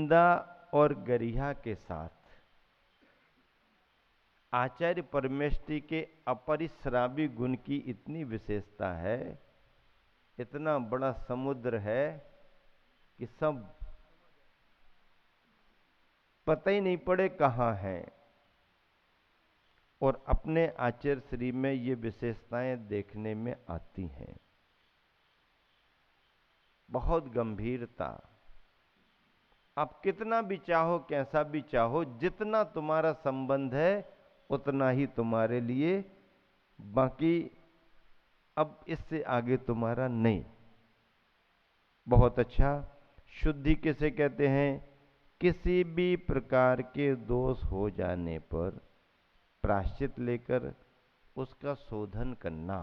निंदा और गरिहा के साथ आचार्य परमेष्टि के अपरिश्रावी गुण की इतनी विशेषता है, इतना बड़ा समुद्र है कि सब पता ही नहीं पड़े कहाँ है। और अपने आचार्य श्री में ये विशेषताएं देखने में आती हैं। बहुत गंभीरता, आप कितना भी चाहो, कैसा भी चाहो, जितना तुम्हारा संबंध है उतना ही तुम्हारे लिए, बाकी अब इससे आगे तुम्हारा नहीं। बहुत अच्छा। शुद्धि किसे कहते हैं? किसी भी प्रकार के दोष हो जाने पर प्रायश्चित लेकर उसका शोधन करना।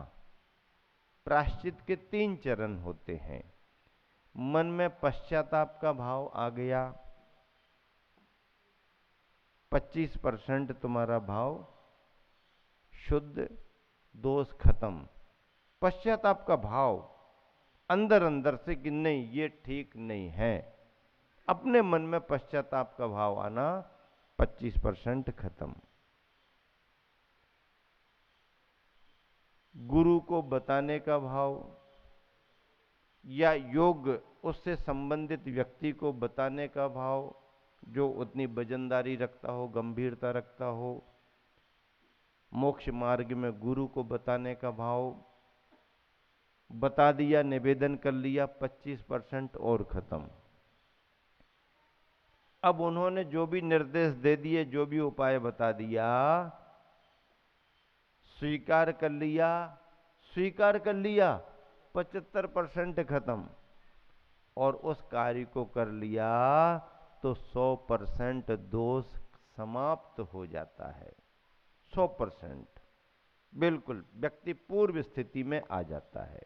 प्रायश्चित के 3 चरण होते हैं। मन में पश्चाताप का भाव आ गया, 25% तुम्हारा भाव शुद्ध, दोष खत्म। पश्चाताप का भाव अंदर अंदर से कि नहीं ये ठीक नहीं है, अपने मन में पश्चाताप का भाव आना, 25% खत्म। गुरु को बताने का भाव या योग उससे संबंधित व्यक्ति को बताने का भाव, जो उतनी वजनदारी रखता हो, गंभीरता रखता हो। मोक्ष मार्ग में गुरु को बताने का भाव, बता दिया, निवेदन कर लिया, 25% और खत्म। अब उन्होंने जो भी निर्देश दे दिए, जो भी उपाय बता दिया, स्वीकार कर लिया, 75% खत्म। और उस कार्य को कर लिया तो 100% दोष समाप्त हो जाता है। 100% बिल्कुल व्यक्ति पूर्व स्थिति में आ जाता है।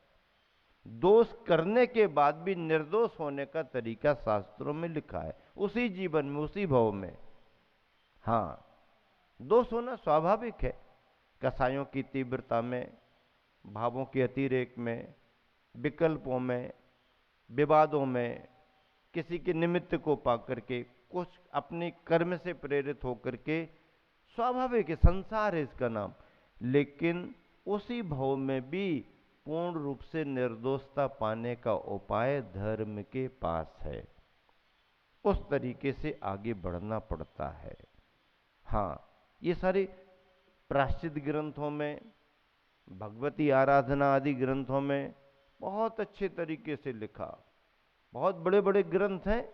दोष करने के बाद भी निर्दोष होने का तरीका शास्त्रों में लिखा है, उसी जीवन में, उसी भाव में। हाँ, दोष होना स्वाभाविक है। कसायों की तीव्रता में, भावों के अतिरेक में, विकल्पों में, विवादों में, किसी के निमित्त को पाकर के, कुछ अपने कर्म से प्रेरित होकर के, स्वाभाविक है, संसार है इसका नाम। लेकिन उसी भाव में भी पूर्ण रूप से निर्दोषता पाने का उपाय धर्म के पास है। उस तरीके से आगे बढ़ना पड़ता है। हाँ, ये सारे प्रायश्चित ग्रंथों में, भगवती आराधना आदि ग्रंथों में बहुत अच्छे तरीके से लिखा। बहुत बड़े बड़े ग्रंथ हैं।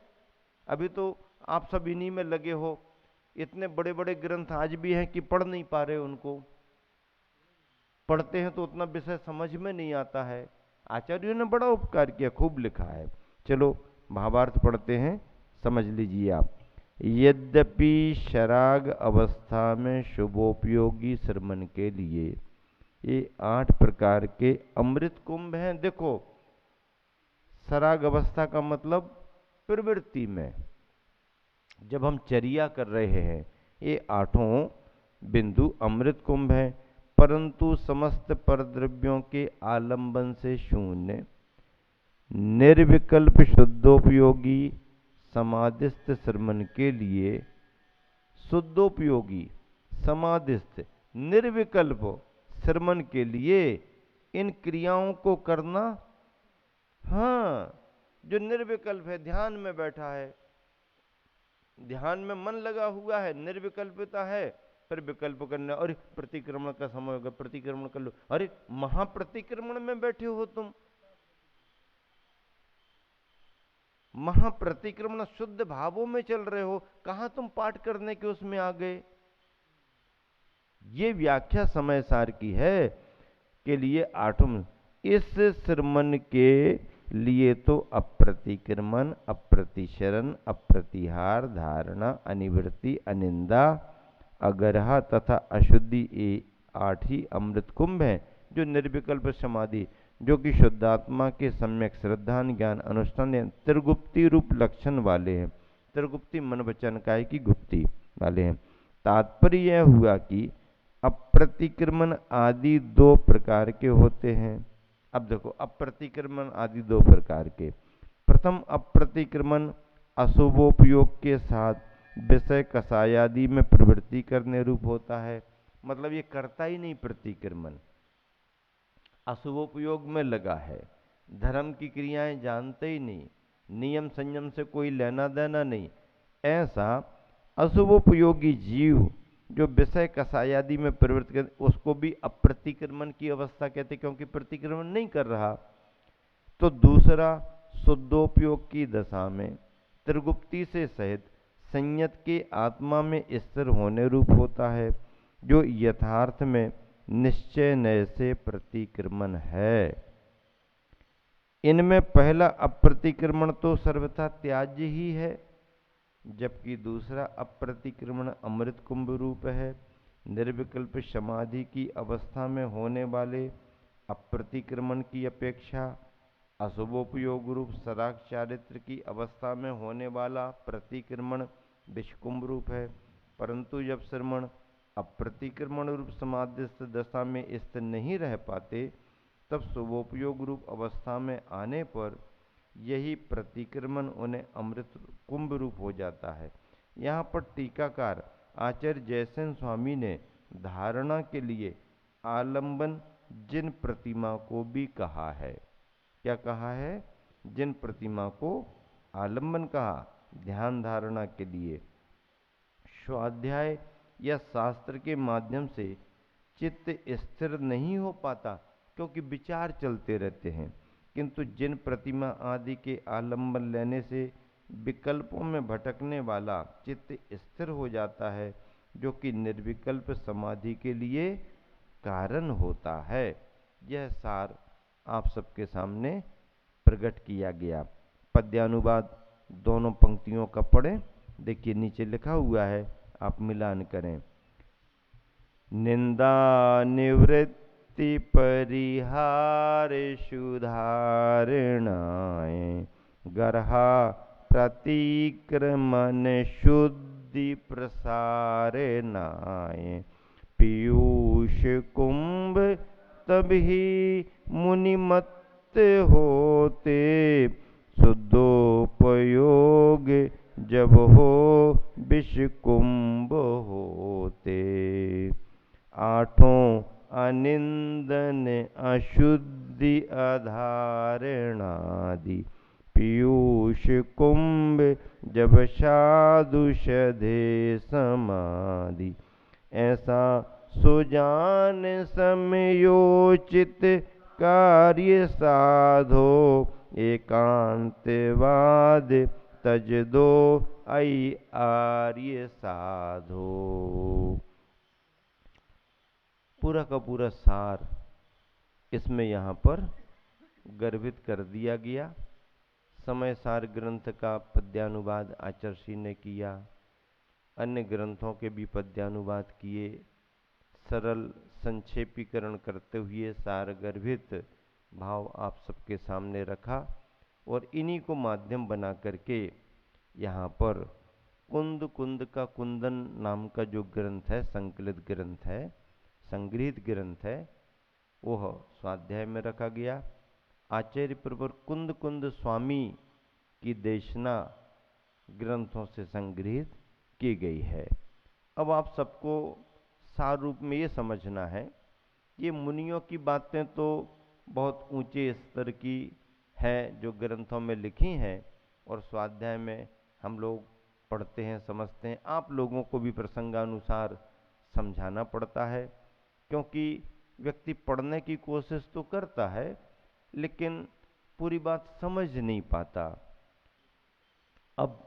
अभी तो आप सब इन्हीं में लगे हो। इतने बड़े बड़े ग्रंथ आज भी हैं कि पढ़ नहीं पा रहे उनको। पढ़ते हैं तो उतना विषय समझ में नहीं आता है। आचार्यों ने बड़ा उपकार किया, खूब लिखा है। चलो महाभारत पढ़ते हैं, समझ लीजिए आप। यद्यपि शराग अवस्था में शुभोपयोगी श्रमण के लिए ये 8 प्रकार के अमृत कुंभ हैं। देखो, शराग अवस्था का मतलब प्रवृत्ति में, जब हम चर्या कर रहे हैं, ये 8 बिंदु अमृत कुंभ है। परंतु समस्त परद्रव्यों के आलंबन से शून्य, निर्विकल्प शुद्धोपयोगी समाधिस्थ श्रमण के लिए, शुद्धोपयोगी समाधिस्थ निर्विकल्प श्रमण के लिए इन क्रियाओं को करना। हाँ, जो निर्विकल्प है, ध्यान में बैठा है, ध्यान में मन लगा हुआ है, निर्विकल्पता है, फिर विकल्प करना। अरे प्रतिक्रमण का समय होगा, प्रतिक्रमण कर लो। अरे महाप्रतिक्रमण में बैठे हो तुम, महाप्रतिक्रमण शुद्ध भावों में चल रहे हो, कहां तुम पाठ करने के उसमें आ गए। ये व्याख्या समय सार की है के लिए 8। इस श्रमण के लिए तो अप्रतिक्रमण, अप्रतिशरण, अप्रतिहार, धारणा, अनिवृत्ति, अनिंदा, अगरहा तथा अशुद्धि, ये 8 ही अमृत कुंभ हैं, जो निर्विकल्प समाधि, जो कि शुद्धात्मा के सम्यक श्रद्धा, ज्ञान, अनुष्ठान, त्रिगुप्ती रूप लक्षण वाले हैं। त्रिगुप्ती मन वचन काया की गुप्ती वाले हैं। तात्पर्य यह हुआ कि अप्रतिक्रमण आदि 2 प्रकार के होते हैं। अब देखो, अप्रतिक्रमण आदि 2 प्रकार के। प्रथम अप्रतिक्रमण अशुभोपयोग के साथ विषय कषायादि में प्रवृत्ति करने रूप होता है। मतलब ये करता ही नहीं प्रतिक्रमण, अशुभोपयोग में लगा है, धर्म की क्रियाएं जानते ही नहीं, नियम संयम से कोई लेना देना नहीं। ऐसा अशुभोपयोगी जीव जो विषय कषायादि में प्रवृत्ति कर, उसको भी अप्रतिक्रमण की अवस्था कहते, क्योंकि प्रतिक्रमण नहीं कर रहा। तो दूसरा शुद्धोपयोग की दशा में त्रिगुप्ति से सहित संयत के आत्मा में स्थिर होने रूप होता है, जो यथार्थ में निश्चय नय से प्रतिक्रमण है। इनमें पहला अप्रतिक्रमण तो सर्वथा त्याज्य ही है, जबकि दूसरा अप्रतिक्रमण अमृत कुंभ रूप है। निर्विकल्प समाधि की अवस्था में होने वाले अप्रतिक्रमण की अपेक्षा अशुभोपयोग रूप सदाक चारित्र की अवस्था में होने वाला प्रतिक्रमण विषकुंभ रूप है। परंतु जब श्रमण अप्रतिक्रमण रूप समाधिस्थ दशा में स्थिर नहीं रह पाते, तब शुभोपयोग रूप अवस्था में आने पर यही प्रतिक्रमण उन्हें अमृत कुंभ रूप हो जाता है। यहाँ पर टीकाकार आचार्य जयसेन स्वामी ने धारणा के लिए आलंबन जिन प्रतिमा को भी कहा है। क्या कहा है? जिन प्रतिमा को आलंबन कहा, ध्यान धारणा के लिए। स्वाध्याय या शास्त्र के माध्यम से चित्त स्थिर नहीं हो पाता, क्योंकि विचार चलते रहते हैं, किंतु जिन प्रतिमा आदि के आलंबन लेने से विकल्पों में भटकने वाला चित्त स्थिर हो जाता है, जो कि निर्विकल्प समाधि के लिए कारण होता है। यह सार आप सबके सामने प्रकट किया गया। पद्यानुवाद दोनों पंक्तियों का पढ़ें। देखिए नीचे लिखा हुआ है, आप मिलान करें। निंदा निवृत्ति परिहार सुधारणाय, गर्हा प्रतिक्रमण शुद्धि प्रसारणाय, पीयूष कुंभ तभी मुनिमत होते, शुद्धोपयोग जब हो विष कुंभ होते। आठों अनिंदन अशुद्धि अधारणादि, पीयूष कुंभ जब साधु सधे समाधि। ऐसा सुजान समयोचित कार्य साधो, एकांतवाद तज दो आई आर्य साधो। पूरा का पूरा सार इसमें यहाँ पर गर्भित कर दिया गया। समय सार ग्रंथ का पद्यानुवाद आचार्य ने किया, अन्य ग्रंथों के भी पद्यानुवाद किए। सरल संक्षेपीकरण करते हुए सार गर्भित भाव आप सबके सामने रखा, और इन्हीं को माध्यम बना करके यहाँ पर कुंद कुंद का कुंदन नाम का जो ग्रंथ है, संकलित ग्रंथ है, संग्रहित ग्रंथ है, वह स्वाध्याय में रखा गया। आचार्य प्रवर कुंद कुंद स्वामी की देशना ग्रंथों से संग्रहित की गई है। अब आप सबको सार रूप में ये समझना है, ये मुनियों की बातें तो बहुत ऊंचे स्तर की हैं जो ग्रंथों में लिखी हैं, और स्वाध्याय में हम लोग पढ़ते हैं, समझते हैं। आप लोगों को भी प्रसंगानुसार समझाना पड़ता है, क्योंकि व्यक्ति पढ़ने की कोशिश तो करता है, लेकिन पूरी बात समझ नहीं पाता। अब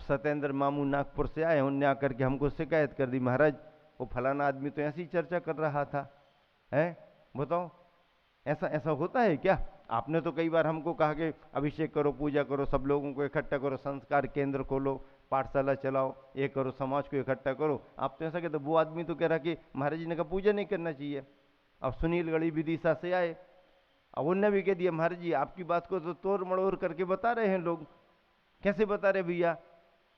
सत्येंद्र मामू नागपुर से आए, उनने आकर के हमको शिकायत कर दी, महाराज वो फलाना आदमी तो ऐसी चर्चा कर रहा था, है बताओ ऐसा ऐसा होता है क्या? आपने तो कई बार हमको कहा कि अभिषेक करो, पूजा करो, सब लोगों को इकट्ठा करो, संस्कार केंद्र खोलो, पाठशाला चलाओ, ये करो, समाज को इकट्ठा करो। आप तो ऐसा कहते, वो आदमी तो कह रहा कि महाराज जी ने कहा पूजा नहीं करना चाहिए। अब सुनील गढ़ी विदिशा से आए, अब उनने भी कह दिया महाराज जी आपकी बात को तो तोड़ मड़ोड़ करके बता रहे हैं लोग। कैसे बता रहे भैया?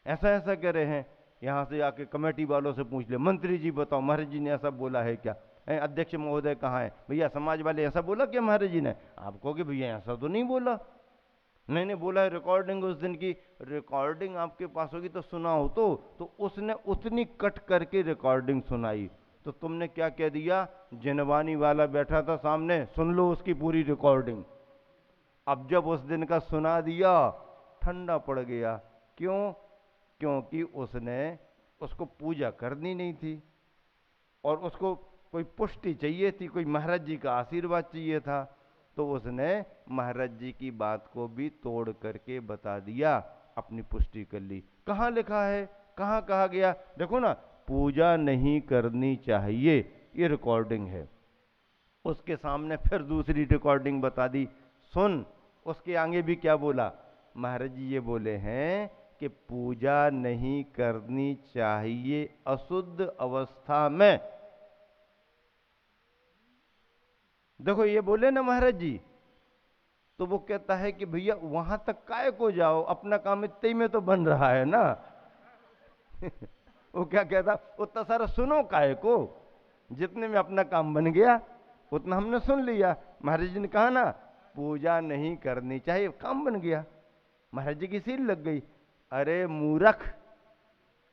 ऐसा ऐसा कह रहे हैं, यहाँ से आके कमेटी वालों से पूछ ले, मंत्री जी बताओ महाराज जी ने ऐसा बोला है क्या? अध्यक्ष महोदय कहाँ है? भैया समाज वाले ऐसा बोला क्या महाराज जी ने? आप कहोगे भैया ऐसा तो नहीं बोला। नहीं नहीं, बोला है रिकॉर्डिंग उस दिन की, रिकॉर्डिंग आपके पास होगी तो सुनाओ। तो उसने उतनी कट करके रिकॉर्डिंग सुनाई। तो तुमने क्या कह दिया, जिनवानी वाला बैठा था सामने, सुन लो उसकी पूरी रिकॉर्डिंग। अब जब उस दिन का सुना दिया, ठंडा पड़ गया। क्यों? क्योंकि उसने, उसको पूजा करनी नहीं थी और उसको कोई पुष्टि चाहिए थी, कोई महाराज जी का आशीर्वाद चाहिए था। तो उसने महाराज जी की बात को भी तोड़ करके बता दिया, अपनी पुष्टि कर ली। कहाँ लिखा है, कहाँ कहा गया? देखो ना, पूजा नहीं करनी चाहिए, ये रिकॉर्डिंग है। उसके सामने फिर दूसरी रिकॉर्डिंग बता दी, सुन। उसके आगे भी क्या बोला, महाराज जी ये बोले हैं कि पूजा नहीं करनी चाहिए अशुद्ध अवस्था में। देखो ये बोले ना महाराज जी। तो वो कहता है कि भैया वहां तक काय को जाओ, अपना काम इतने ही में तो बन रहा है ना। वो क्या कहता, उतना सारा सुनो काय को, जितने में अपना काम बन गया उतना हमने सुन लिया। महाराज जी ने कहा ना पूजा नहीं करनी चाहिए, काम बन गया, महाराज जी की सील लग गई। अरे मूर्ख,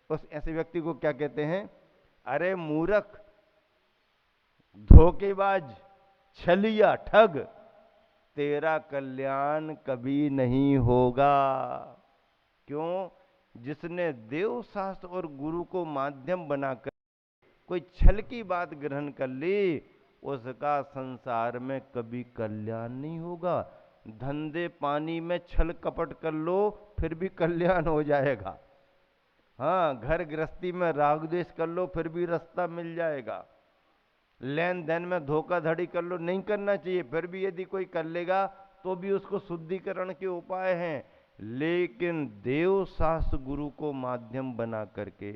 उस ऐसे व्यक्ति को क्या कहते हैं? अरे मूर्ख, धोखेबाज, छलिया, ठग, तेरा कल्याण कभी नहीं होगा। क्यों? जिसने देव शास्त्र और गुरु को माध्यम बनाकर कोई छल की बात ग्रहण कर ली, उसका संसार में कभी कल्याण नहीं होगा। धंधे पानी में छल कपट कर लो, फिर भी कल्याण हो जाएगा। हाँ, घर गृहस्थी में राग द्वेष कर लो, फिर भी रास्ता मिल जाएगा। लेन देन में धोखाधड़ी कर लो, नहीं करना चाहिए, फिर भी यदि कोई कर लेगा तो भी उसको शुद्धिकरण के उपाय हैं। लेकिन देव शास्त्र गुरु को माध्यम बना करके,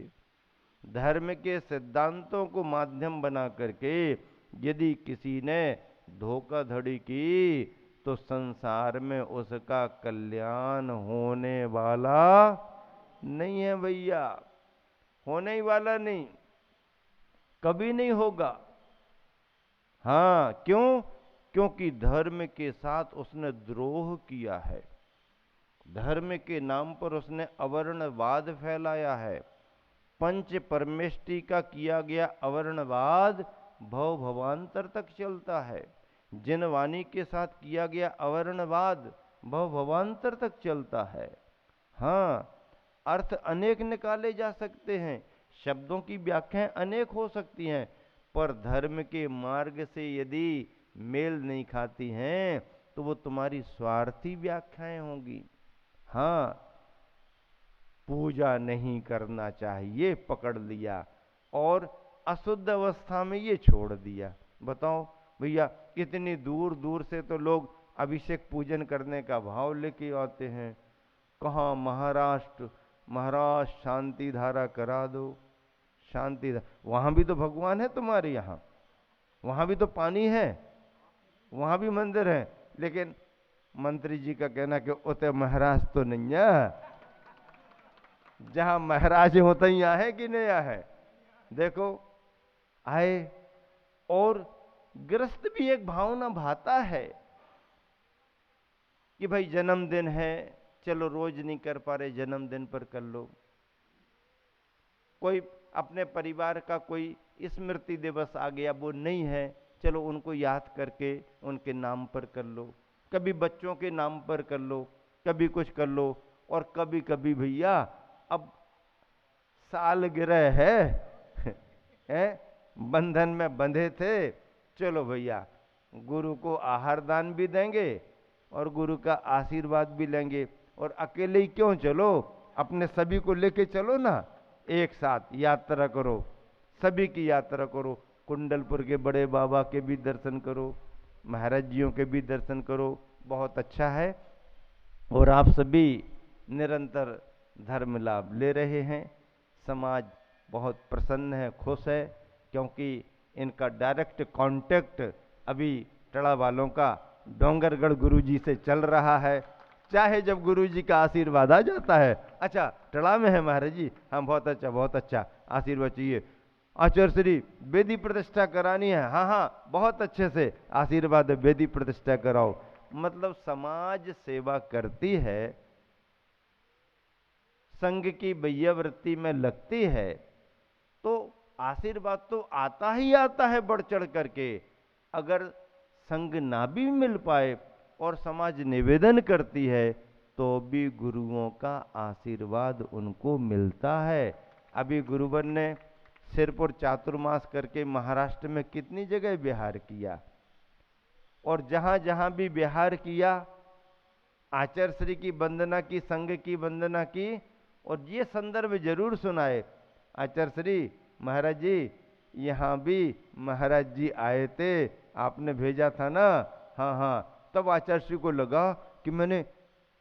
धर्म के सिद्धांतों को माध्यम बना करके यदि किसी ने धोखाधड़ी की, तो संसार में उसका कल्याण होने वाला नहीं है भैया, होने ही वाला नहीं, कभी नहीं होगा। हाँ, क्यों? क्योंकि धर्म के साथ उसने द्रोह किया है, धर्म के नाम पर उसने अवर्णवाद फैलाया है। पंच परमेष्टि का किया गया अवर्णवाद भव भवांतर तक चलता है। जिन वाणी के साथ किया गया अवर्णवाद भव भवांतर तक चलता है। हाँ, अर्थ अनेक निकाले जा सकते हैं, शब्दों की व्याख्याएं अनेक हो सकती हैं, पर धर्म के मार्ग से यदि मेल नहीं खाती हैं तो वो तुम्हारी स्वार्थी व्याख्याएं होंगी। हाँ, पूजा नहीं करना चाहिए पकड़ लिया, और अशुद्ध अवस्था में ये छोड़ दिया। बताओ भैया, कितनी दूर दूर से तो लोग अभिषेक पूजन करने का भाव लेके आते हैं। कहाँ महाराष्ट्र, महाराज शांति धारा करा दो, शांति धारा, वहां भी तो भगवान है तुम्हारे यहाँ, वहां भी तो पानी है, वहां भी मंदिर है, लेकिन मंत्री जी का कहना कि उते महाराज तो नहीं है। जहां महाराज होता ही है कि नहीं है? देखो आए, और गृहस्थ भी एक भावना भाता है कि भाई जन्मदिन है, चलो रोज नहीं कर पा रहे, जन्मदिन पर कर लो। कोई अपने परिवार का कोई स्मृति दिवस आ गया, वो नहीं है, चलो उनको याद करके उनके नाम पर कर लो, कभी बच्चों के नाम पर कर लो, कभी कुछ कर लो। और कभी कभी भैया अब सालगिरह है, बंधन में बंधे थे, चलो भैया गुरु को आहार दान भी देंगे और गुरु का आशीर्वाद भी लेंगे। और अकेले ही क्यों चलो, अपने सभी को लेके चलो ना, एक साथ यात्रा करो, सभी की यात्रा करो। कुंडलपुर के बड़े बाबा के भी दर्शन करो, महाराज जियों के भी दर्शन करो, बहुत अच्छा है। और आप सभी निरंतर धर्म लाभ ले रहे हैं, समाज बहुत प्रसन्न है, खुश है, क्योंकि इनका डायरेक्ट कांटेक्ट अभी टड़ा वालों का डोंगरगढ़ गुरुजी से चल रहा है। चाहे जब गुरुजी का आशीर्वाद आ जाता है, अच्छा टड़ा में है महाराज जी, हम बहुत अच्छा आशीर्वाद चाहिए, आचार्य श्री वेदी प्रतिष्ठा करानी है, हाँ हाँ बहुत अच्छे से आशीर्वाद, वेदी प्रतिष्ठा कराओ। मतलब समाज सेवा करती है, संघ की वैयावृत्ति में लगती है, तो आशीर्वाद तो आता ही आता है बढ़ चढ़ करके। अगर संघ ना भी मिल पाए और समाज निवेदन करती है तो भी गुरुओं का आशीर्वाद उनको मिलता है। अभी गुरुवर ने सिरपुर चातुर्मास करके महाराष्ट्र में कितनी जगह विहार किया, और जहां जहां भी विहार किया आचार्य श्री की वंदना की, संघ की वंदना की, और ये संदर्भ जरूर सुनाए, आचार्य श्री महाराज जी यहाँ भी महाराज जी आए थे, आपने भेजा था ना। हाँ हाँ, तब आचार्य श्री को लगा कि मैंने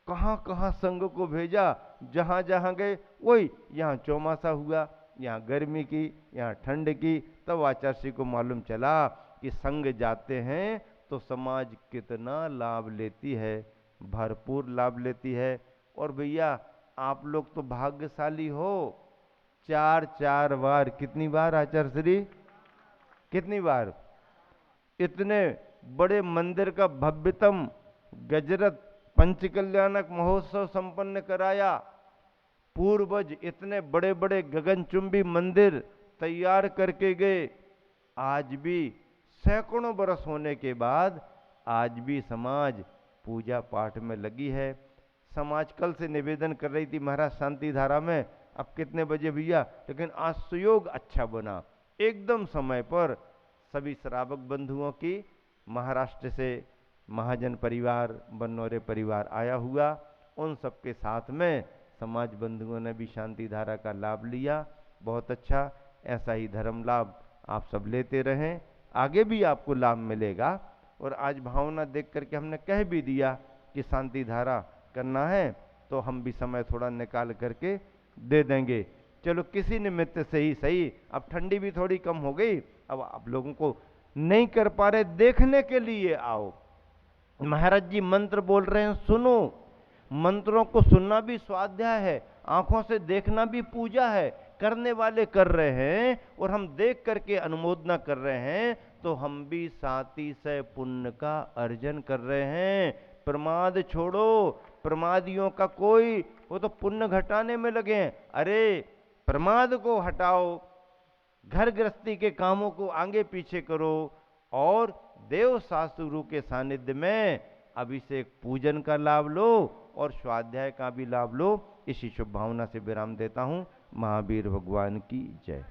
कहाँ कहाँ संघ को भेजा, जहाँ जहाँ गए वही, यहाँ चौमासा हुआ, यहाँ गर्मी की, यहाँ ठंड की। तब आचार्य श्री को मालूम चला कि संघ जाते हैं तो समाज कितना लाभ लेती है, भरपूर लाभ लेती है। और भैया आप लोग तो भाग्यशाली हो, 4 बार, कितनी बार आचार्य श्री, कितनी बार, इतने बड़े मंदिर का भव्यतम गजरत पंचकल्याणक महोत्सव संपन्न कराया। पूर्वज इतने बड़े बड़े गगनचुंबी मंदिर तैयार करके गए। आज भी सैकड़ों बरस होने के बाद आज भी समाज पूजा पाठ में लगी है। समाज कल से निवेदन कर रही थी महाराज शांति धारा में, अब कितने बजे भैया, लेकिन आज सुयोग अच्छा बना, एकदम समय पर। सभी श्रावक बंधुओं की महाराष्ट्र से महाजन परिवार, बन्नौरे परिवार आया हुआ, उन सबके साथ में समाज बंधुओं ने भी शांति धारा का लाभ लिया। बहुत अच्छा, ऐसा ही धर्म लाभ आप सब लेते रहें, आगे भी आपको लाभ मिलेगा। और आज भावना देख करके हमने कह भी दिया कि शांति धारा करना है तो हम भी समय थोड़ा निकाल करके दे देंगे। चलो किसी निमित्त से ही सही, अब ठंडी भी थोड़ी कम हो गई, अब आप लोगों को नहीं कर पा रहे देखने के लिए आओ। महाराज जी मंत्र बोल रहे हैं, सुनो। मंत्रों को सुनना भी स्वाध्याय है, आंखों से देखना भी पूजा है। करने वाले कर रहे हैं और हम देख करके अनुमोदना कर रहे हैं, तो हम भी साथी से पुण्य का अर्जन कर रहे हैं। प्रमाद छोड़ो, प्रमादियों का कोई, वो तो पुण्य घटाने में लगे हैं। अरे प्रमाद को हटाओ, घर गृहस्थी के कामों को आगे पीछे करो, और देव शास्त्र गुरु के सानिध्य में अभिषेक पूजन का लाभ लो और स्वाध्याय का भी लाभ लो। इसी शुभ भावना से विराम देता हूँ। महावीर भगवान की जय।